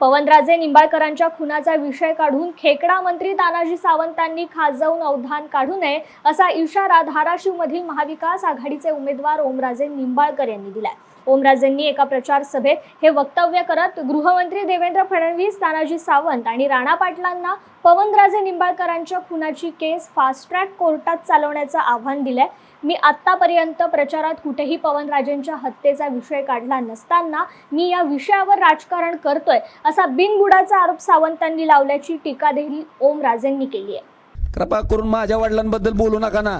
पवनराजे निंबाळकरांच्या खुनाचा विषय काढून खेकडा मंत्री तानाजी सावंतांनी खाजवून अवधान काढू नये असा इशारा धाराशिवमधील महाविकास आघाडीचे उमेदवार ओमराजे निंबाळकर यांनी दिलाय। ओमराजेंनी एका प्रचार सभेत हे वक्तव्य करत गृहमंत्री देवेंद्र फडणवीस, तानाजी सावंत आणि राणा पाटलांना पवनराजे निंबाळकरांच्या खुनाची केस फास्ट ट्रॅक कोर्टात चालवण्याचं आव्हान दिलंय। मी आतापर्यंत प्रचारात कुठेही पवनराजेंच्या हत्येचा विषय काढला नसताना मी या विषयावर राजकारण करतोय असा बिनबुडाचा आरोप सावंतांनी लावल्याची टीका देखील ओमराजेंनी केली आहे। कृपा करून माझ्या वडिलांबद्दल बोलू नका ना।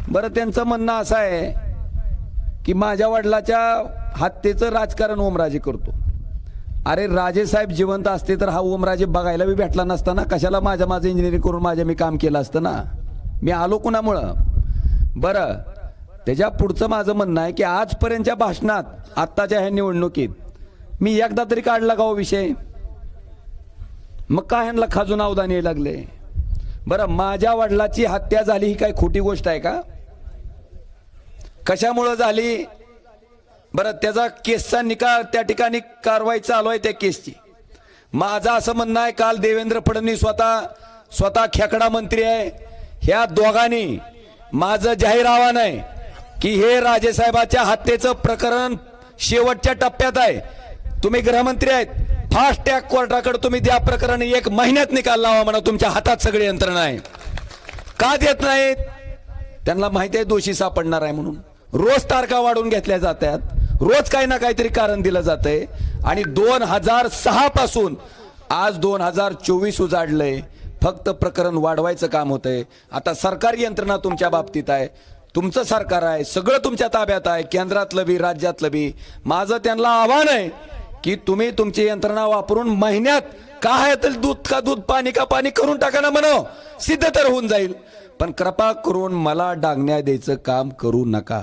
बरं, त्यांचं म्हणणं असं आहे की माझ्या वडिलाच्या हत्येचं राजकारण ओमराजे करतो। अरे राजे साहेब जिवंत असते तर हा ओमराजे बघायला बी भेटला नसता ना। कशाला माझं इंजिनिअरिंग करून मी काम केलं असतं ना। मी आलो कुणामुळं? बरं, त्याच्या पुढचं माझं म्हणणं आहे की आजपर्यंतच्या भाषणात आत्ताच्या ह्या निवडणुकीत मी एकदा तरी काढला का हो विषय? मग काय ह्यांना खाजून अवधान यायला लागले? बरं, माझ्या वडिलाची हत्या झाली ही काय खोटी गोष्ट आहे का? कशामुळे झाली? बरं, त्याचा केसचा निकाल त्या ठिकाणी कारवाई चालू आहे त्या केसची। माझं असं म्हणणं आहे, काल देवेंद्र फडणवीस स्वतः खेकडा मंत्री आहे, ह्या दोघांनी माझं जाहीर आव्हान आहे की हे राजेसाहेबाच्या हत्येचं प्रकरण शेवटच्या टप्प्यात आहे। तुम्ही गृहमंत्री आहेत, फास्ट ट्रॅक कोर्टाकडे तुम्ही द्या प्रकरण, 1 महिन्यात निकाल लावा म्हणा। तुमच्या हातात सगळी यंत्रणा आहे। का देत नाहीत? त्यांना माहिती आहे दोषी सापडणार आहे म्हणून। रोज तारखा वाढवून घेतल्या जातात, रोज काही ना काहीतरी कारण दिलं जातंय। आणि 2006 पासून आज 2024 उजाडलंय, फक्त प्रकरण वाढवायचं काम होतंय। आता सरकारी यंत्रणा तुमच्या बाबतीत आहे, तुमचं सरकार आहे, सगळं तुमच्या ताब्यात आहे, केंद्रातलं बी राज्यातलं बी। माझं त्यांना आव्हान आहे की तुम्ही तुमची यंत्रणा वापरून महिन्यात काय तर दूध का दूध, पाणी का पाणी करून टाका ना म्हणावं, सिद्ध तर होऊन जाईल। पण कृपा करून मला डागण्या द्यायचं काम करू नका।